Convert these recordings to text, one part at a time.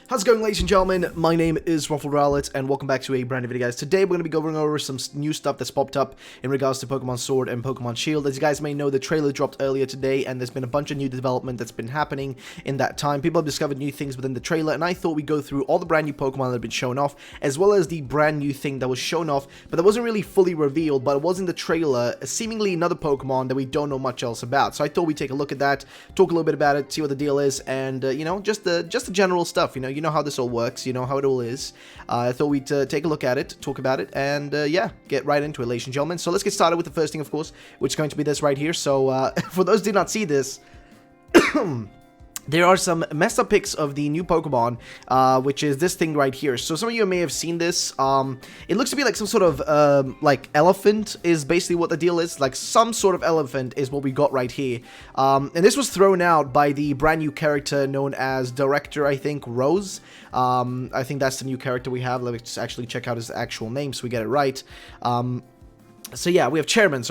How's it going, ladies and gentlemen? My name is Ruffled Rowlet, and welcome back to a brand new video, guys. Today, we're going to be going over some new stuff that's popped up in regards to Pokemon Sword and Pokemon Shield. As you guys may know, the trailer dropped earlier today, and there's been a bunch of new development that's been happening in that time. People have discovered new things within the trailer, and I thought we'd go through all the brand new Pokemon that have been shown off, as well as the brand new thing that was shown off, but that wasn't really fully revealed, but it was in the trailer, seemingly another Pokemon that we don't know much else about. So I thought we'd take a look at that, talk a little bit about it, see what the deal is, and, you know, just the general stuff. You know how this all works. You know how it all is. I thought we'd take a look at it, talk about it, and yeah, get right into it, ladies and gentlemen. So let's get started with the first thing, of course, which is going to be this right here. So for those who did not see this, there are some messed up pics of the new Pokemon, which is this thing right here. So some of you may have seen this. It looks to be like some sort of, like, elephant is basically what the deal is. Like, some sort of elephant is what we got right here. And this was thrown out by the brand new character known as Director, I think, Rose. I think that's the new character we have. Let's actually check out his actual name so we get it right. So yeah, we have Chairman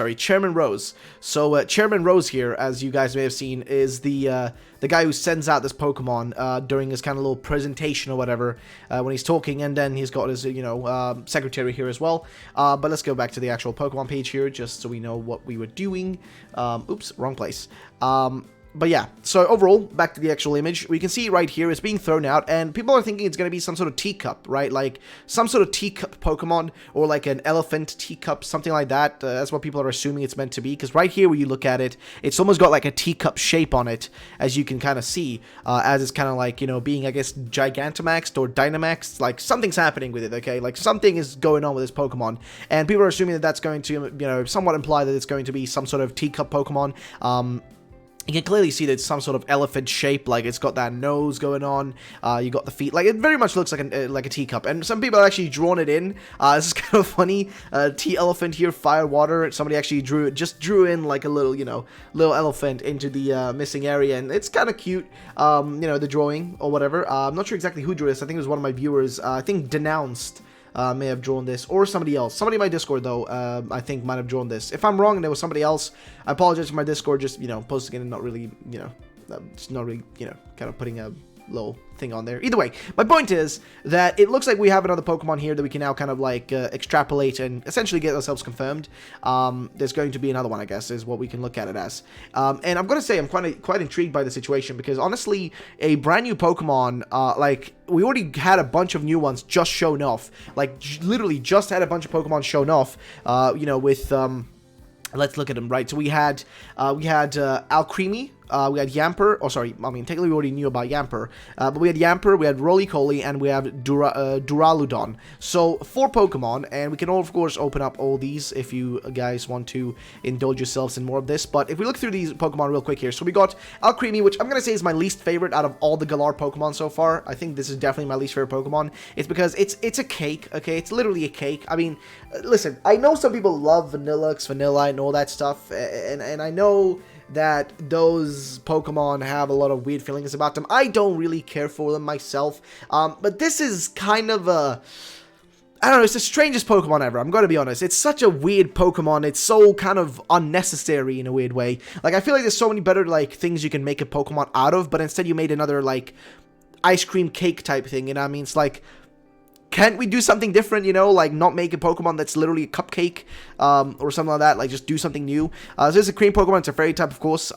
Rose. So Chairman Rose here, as you guys may have seen, is the guy who sends out this Pokemon during his kind of little presentation or whatever when he's talking, and then he's got his, you know, secretary here as well. But let's go back to the actual Pokemon page here, just so we know what we were doing. Oops, wrong place. But yeah, so overall, back to the actual image, we can see right here it's being thrown out, and people are thinking it's going to be some sort of teacup, right? Like, some sort of teacup Pokemon, or like an elephant teacup, something like that. That's what people are assuming it's meant to be, because right here, when you look at it, it's almost got like a teacup shape on it, as you can kind of see, as it's kind of like, you know, being, I guess, Gigantamaxed or Dynamaxed. Like, something's happening with it, okay? Like, something is going on with this Pokemon, and people are assuming that that's going to, you know, somewhat imply that it's going to be some sort of teacup Pokemon. You can clearly see that it's some sort of elephant shape, like it's got that nose going on, you got the feet, like it very much looks like a teacup, and some people have actually drawn it in. This is kind of funny, tea elephant here, fire, water. Somebody actually drew in like a little, you know, little elephant into the missing area, and it's kind of cute, you know, the drawing or whatever. I'm not sure exactly who drew this. I think it was one of my viewers, I think Denounced, may have drawn this, or somebody else. Somebody in my Discord, though, I think might have drawn this. If I'm wrong and there was somebody else, I apologize for my Discord, just, you know, posting it and not really, you know, just not really, you know, kind of putting a little thing on there. Either way, my point is that it looks like we have another Pokemon here that we can now kind of like extrapolate and essentially get ourselves confirmed. There's going to be another one, I guess, is what we can look at it as. And I'm gonna say I'm quite intrigued by the situation, because honestly, a brand new Pokemon, like, we already had a bunch of new ones just shown off. Like, literally just had a bunch of Pokemon shown off, you know, with let's look at them, right? So we had Alcremie, we had Yamper, oh sorry, I mean, technically we already knew about Yamper, but we had Yamper, we had Roly-Poly, and we have Duraludon. So, 4 Pokemon, and we can, of course, open up all these if you guys want to indulge yourselves in more of this. But if we look through these Pokemon real quick here, so we got Alcremie, which I'm going to say is my least favorite out of all the Galar Pokemon so far. I think this is definitely my least favorite Pokemon. It's because it's a cake, okay? It's literally a cake. I mean, listen, I know some people love Vanillux, Vanilla, and all that stuff, and I know that those Pokemon have a lot of weird feelings about them. I don't really care for them myself, but this is kind of a, I don't know, it's the strangest Pokemon ever, I'm gonna be honest. It's such a weird Pokemon, it's so kind of unnecessary in a weird way. Like, I feel like there's so many better, like, things you can make a Pokemon out of, but instead you made another, like, ice cream cake type thing, you know what I mean? It's like, can't we do something different, you know, like not make a Pokemon that's literally a cupcake, or something like that, like just do something new. So this is a cream Pokemon, it's a fairy type, of course.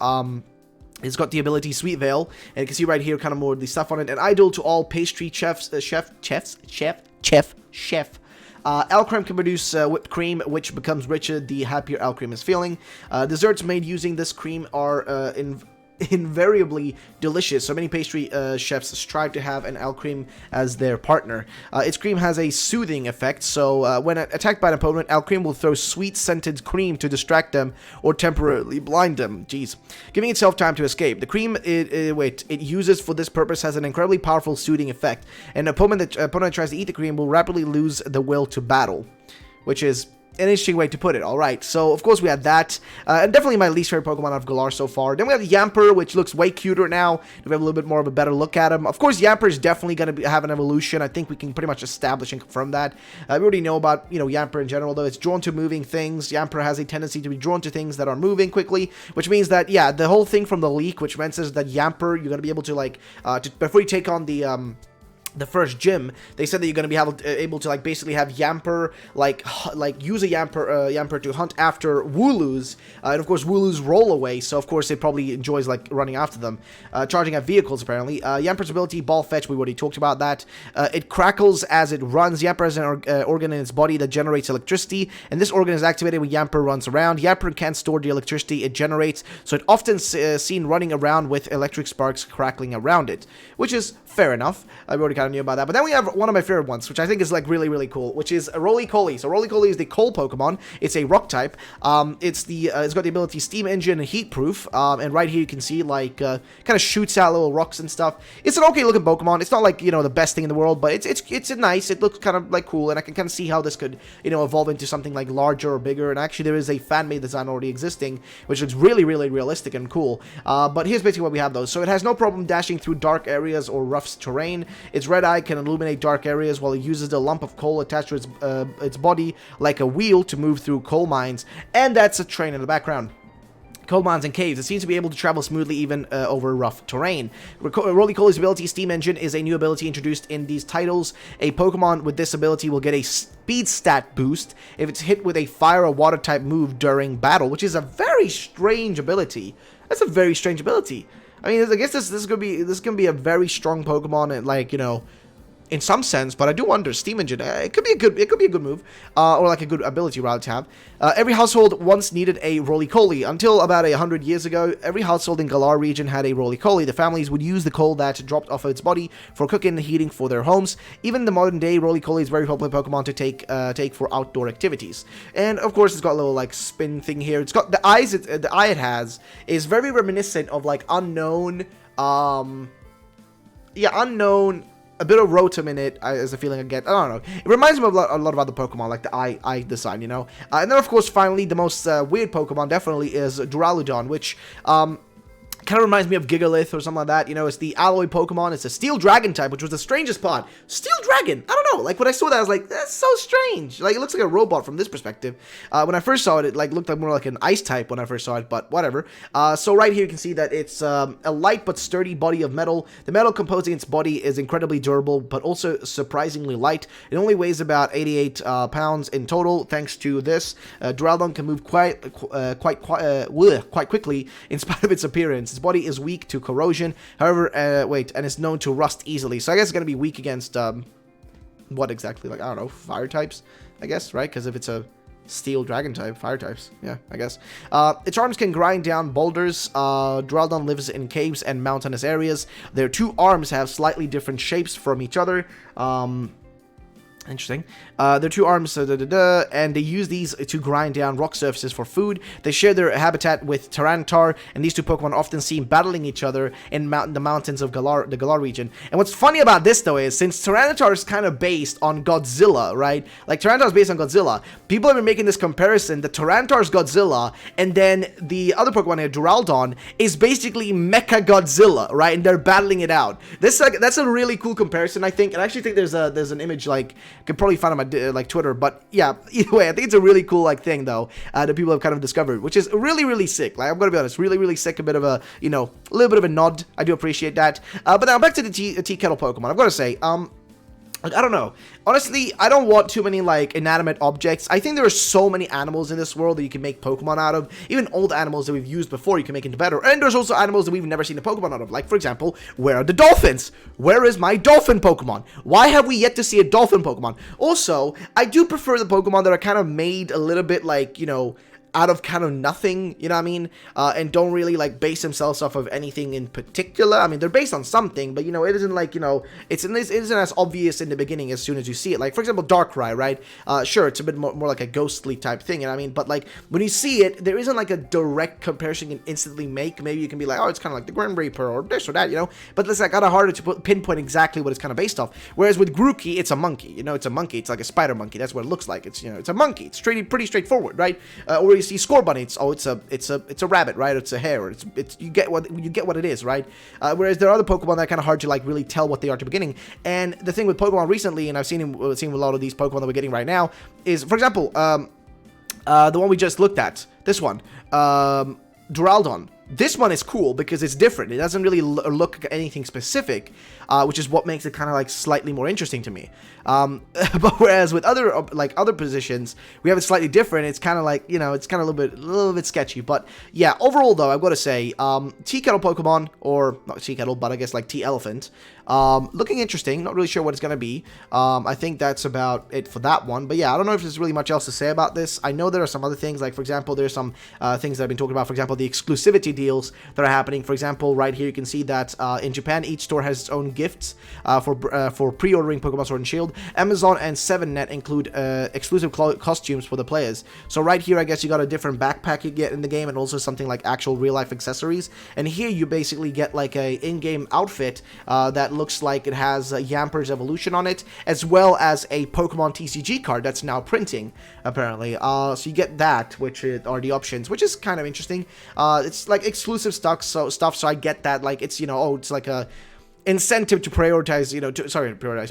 It's got the ability Sweet Veil, and you can see right here kind of more of the stuff on it. An idol to all pastry chefs, chef. Alcrem can produce whipped cream, which becomes richer the happier Alcrem is feeling. Desserts made using this cream are invariably delicious, so many pastry chefs strive to have an Alcrem as their partner. Its cream has a soothing effect, so when attacked by an opponent, Alcrem will throw sweet scented cream to distract them or temporarily blind them. Jeez. Giving itself time to escape. The cream it uses for this purpose has an incredibly powerful soothing effect. An opponent that tries to eat the cream will rapidly lose the will to battle, which is an interesting way to put it. Alright, so of course we had that, and definitely my least favorite Pokemon out of Galar so far. Then we have Yamper, which looks way cuter now. We have a little bit more of a better look at him. Of course, Yamper is definitely going to have an evolution. I think we can pretty much establish and confirm that. We already know about, you know, Yamper in general, though. It's drawn to moving things. Yamper has a tendency to be drawn to things that are moving quickly, which means that, yeah, the whole thing from the leak, which meant says that Yamper, you're going to be able to, like, before you take on the the first gym, they said that you're going to be able to like basically have Yamper like use a Yamper to hunt after Wooloos, and of course Wooloos roll away, so of course it probably enjoys like running after them. Charging at vehicles apparently. Yamper's ability, Ball Fetch, we already talked about that. It crackles as it runs. Yamper has an organ in its body that generates electricity, and this organ is activated when Yamper runs around. Yamper can't store the electricity it generates, so it often seen running around with electric sparks crackling around it, which is fair enough. I already kind of knew about that. But then we have one of my favorite ones, which I think is like really, really cool, which is a Roly-Coly. So Roly-Coly is the coal Pokemon. It's a rock type. It's got the ability Steam Engine and Heat Proof. And right here you can see like kind of shoots out little rocks and stuff. It's an okay looking Pokemon. It's not like, you know, the best thing in the world, but it's nice. It looks kind of like cool, and I can kind of see how this could, you know, evolve into something like larger or bigger. And actually there is a fan-made design already existing, which looks really, really realistic and cool. But here's basically what we have though. So it has no problem dashing through dark areas or rough terrain. Its red eye can illuminate dark areas, while it uses the lump of coal attached to its body like a wheel to move through coal mines, and that's a train in the background. Coal mines and caves. It seems to be able to travel smoothly even over rough terrain. Roly-Coly's ability, Steam Engine, is a new ability introduced in these titles. A Pokemon with this ability will get a speed stat boost if it's hit with a fire or water type move during battle, which is a very strange ability. That's a very strange ability. I mean, I guess this is gonna be a very strong Pokemon, and like, you know, in some sense, but I do wonder, Steam Engine, it could be a good move, or like a good ability rather to have. Every household once needed a Roly-Coly. Until about 100 years ago, every household in Galar region had a Roly-Coly. The families would use the coal that dropped off of its body for cooking and heating for their homes. Even in the modern day, Roly-Coly is a very popular Pokemon to take for outdoor activities. And of course, it's got a little like spin thing here. It's got the eyes. The eye it has is very reminiscent of like unknown. Unknown. A bit of Rotom in it, is a feeling I get. I don't know. It reminds me of a lot of other Pokemon, like the eye design, you know? And then, of course, finally, the most weird Pokemon definitely is Duraludon, which kind of reminds me of Gigalith or something like that. You know, it's the Alloy Pokemon. It's a Steel Dragon type, which was the strangest part. Steel Dragon! I don't know. Like, when I saw that, I was like, that's so strange. Like, it looks like a robot from this perspective. When I first saw it, it like looked like more like an ice type when I first saw it, but whatever. So right here you can see that it's a light but sturdy body of metal. The metal composing its body is incredibly durable, but also surprisingly light. It only weighs about 88 pounds in total, thanks to this. Duraludon can move quite quickly in spite of its appearance. Its body is weak to corrosion, however, and it's known to rust easily. So I guess it's going to be weak against, what exactly? Like, I don't know, fire types, I guess, right? Because if it's a Steel Dragon type, fire types, yeah, I guess. Its arms can grind down boulders. Duraludon lives in caves and mountainous areas. Their two arms have slightly different shapes from each other. Interesting. Their two arms, and they use these to grind down rock surfaces for food. They share their habitat with Tyranitar, and these two Pokemon often seen battling each other in the mountains of the Galar region. And what's funny about this, though, is since Tyranitar is kind of based on Godzilla, right? Like, Tyranitar is based on Godzilla. People have been making this comparison that Tyranitar's Godzilla, and then the other Pokemon here, Duraludon, is basically Mecha Godzilla, right? And they're battling it out. That's a really cool comparison, I think. And I actually think there's an image, like, you can probably find on my Twitter, but yeah, either way, I think it's a really cool like thing though that people have kind of discovered, which is really sick. Like, I'm gonna be honest, really sick. A bit of a, you know, a little bit of a nod. I do appreciate that. But now back to the tea kettle Pokemon. I've got to say, like, I don't know. Honestly, I don't want too many, like, inanimate objects. I think there are so many animals in this world that you can make Pokemon out of. Even old animals that we've used before, you can make into better. And there's also animals that we've never seen a Pokemon out of. Like, for example, where are the dolphins? Where is my dolphin Pokemon? Why have we yet to see a dolphin Pokemon? Also, I do prefer the Pokemon that are kind of made a little bit, like, you know, out of kind of nothing, you know what I mean? And don't really, like, base themselves off of anything in particular. I mean, they're based on something, but, you know, it isn't, like, you know, it isn't as obvious in the beginning as soon as you see it. Like, for example, Darkrai, right? Sure, it's a bit more like a ghostly type thing, you know what I mean? But, like, when you see it, there isn't, like, a direct comparison you can instantly make. Maybe you can be like, oh, it's kind of like the Grim Reaper or this or that, you know? But it's, like, kind of harder to pinpoint exactly what it's kind of based off. Whereas with Grookey, it's a monkey, you know? It's a monkey. It's like a spider monkey. That's what it looks like. It's, you know, it's a monkey. It's pretty straightforward, right? Or you see Scorbunny, it's a rabbit, right? It's a hare. It's you get what it is, right? Whereas there are other Pokemon that are kind of hard to like really tell what they are at the beginning. And the thing with Pokemon recently, and I've seen with a lot of these Pokemon that we're getting right now, is, for example, the one we just looked at, this one, Duraludon. This one is cool because it's different. It doesn't really look like anything specific, which is what makes it kind of like slightly more interesting to me. But whereas with other positions, we have it slightly different. It's kind of like, you know, it's kind of a little bit sketchy. But yeah, overall though, I've got to say, Tea Kettle Pokemon, or not Tea Kettle, but I guess like Tea Elephant, looking interesting. Not really sure what it's gonna be. I think that's about it for that one. But yeah, I don't know if there's really much else to say about this. I know there are some other things, like for example, there's some things that I've been talking about. For example, the exclusivity deals that are happening. For example, right here you can see that in Japan, each store has its own gifts for pre-ordering Pokemon Sword and Shield. Amazon and 7net include exclusive costumes for the players. So right here, I guess you got a different backpack you get in the game, and also something like actual real-life accessories. And here you basically get like a in-game outfit that looks like it has Yamper's evolution on it, as well as a Pokemon TCG card that's now printing, apparently. So you get that, which are the options, which is kind of interesting. It's like exclusive stuff, so I get that, like, it's, you know, oh, it's like a incentive to prioritize, you know,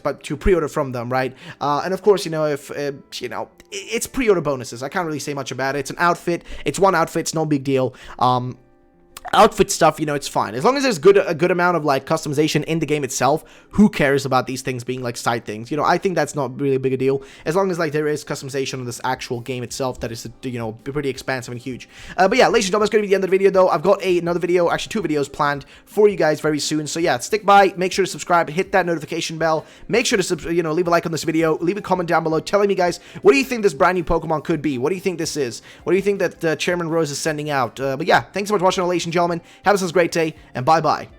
but to pre-order from them, right? And of course, you know, if, you know, it's pre-order bonuses. I can't really say much about it. It's an outfit. It's one outfit. It's no big deal. Outfit stuff, you know, it's fine. As long as there's a good amount of, like, customization in the game itself, who cares about these things being, like, side things? You know, I think that's not really a big a deal. As long as, like, there is customization on this actual game itself that is, you know, pretty expansive and huge. But yeah, ladies and gentlemen, that's going to be the end of the video, though. I've got another video, actually 2 videos planned for you guys very soon. So yeah, stick by, make sure to subscribe, hit that notification bell, make sure to, you know, leave a like on this video, leave a comment down below telling me, guys, what do you think this brand new Pokemon could be? What do you think this is? What do you think that Chairman Rose is sending out? But yeah, thanks so much for watching, ladies and gentlemen. Have a great day, and bye-bye.